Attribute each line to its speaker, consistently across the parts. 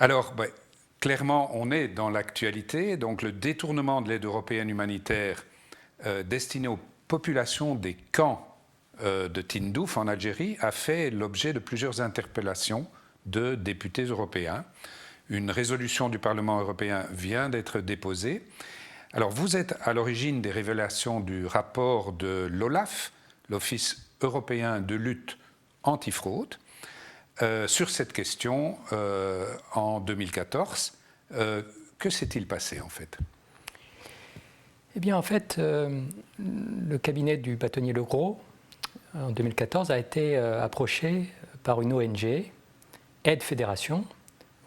Speaker 1: Alors, clairement, on est dans l'actualité. Donc, le détournement de l'aide européenne humanitaire destinée aux populations des camps de Tindouf en Algérie a fait l'objet de plusieurs interpellations de députés européens. Une résolution du Parlement européen vient d'être déposée. Alors, vous êtes à l'origine des révélations du rapport de l'OLAF, l'Office européen de lutte antifraude, sur cette question en 2014. Que s'est-il passé en fait?
Speaker 2: Eh bien, en fait, le cabinet du bâtonnier Legros, en 2014, a été approché par une ONG, Aide Fédération,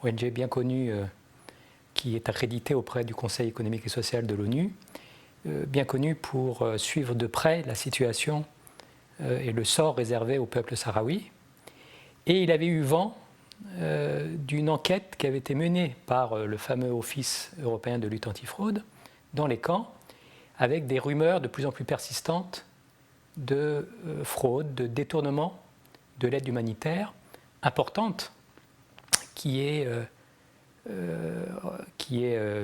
Speaker 2: ONG bien connue qui est accréditée auprès du Conseil économique et social de l'ONU, bien connue pour suivre de près la situation et le sort réservé au peuple sahraoui. Et il avait eu vent d'une enquête qui avait été menée par le fameux Office européen de lutte antifraude dans les camps, avec des rumeurs de plus en plus persistantes de fraude, de détournement de l'aide humanitaire importante qui est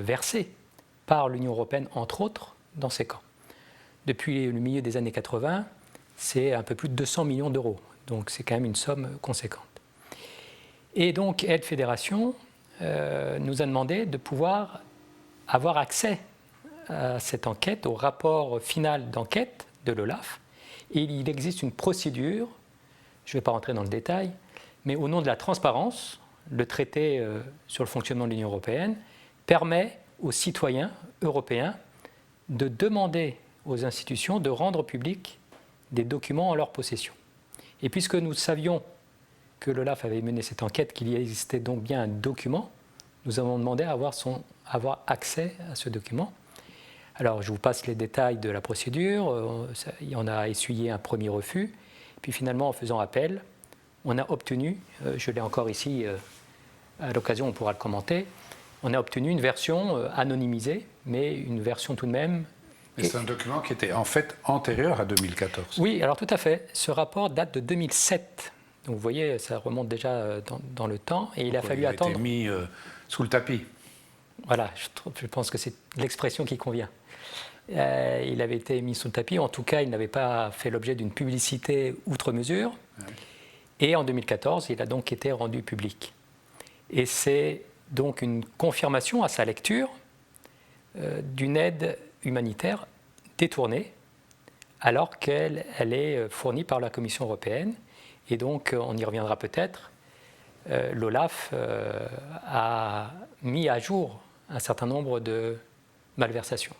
Speaker 2: versée par l'Union européenne, entre autres, dans ces camps. Depuis le milieu des années 80, c'est un peu plus de 200 millions d'euros. Donc c'est quand même une somme conséquente. Et donc Aide Fédération nous a demandé de pouvoir avoir accès à cette enquête, au rapport final d'enquête de l'OLAF. Et il existe une procédure, je ne vais pas rentrer dans le détail, mais au nom de la transparence, le traité sur le fonctionnement de l'Union européenne permet aux citoyens européens de demander aux institutions de rendre public des documents en leur possession. Et puisque nous savions que l'OLAF avait mené cette enquête, qu'il y existait donc bien un document, nous avons demandé à avoir accès à ce document. Alors, je vous passe les détails de la procédure. On a essuyé un premier refus. Puis finalement, en faisant appel, on a obtenu, je l'ai encore ici, à l'occasion, on pourra le commenter, on a obtenu une version anonymisée, mais une version tout de même.
Speaker 1: Mais c'est un document qui était en fait antérieur à 2014.
Speaker 2: Oui, alors tout à fait. Ce rapport date de 2007. Donc vous voyez, ça remonte déjà dans le temps. Et il a fallu attendre.
Speaker 1: Il a été mis sous le tapis.
Speaker 2: Voilà, je pense que c'est l'expression qui convient. Il avait été mis sous le tapis. En tout cas, il n'avait pas fait l'objet d'une publicité outre mesure. Oui. Et en 2014, il a donc été rendu public. Et c'est donc une confirmation à sa lecture d'une aide humanitaire détournée, alors qu'elle est fournie par la Commission européenne. Et donc, on y reviendra peut-être, l'OLAF a mis à jour un certain nombre de malversations.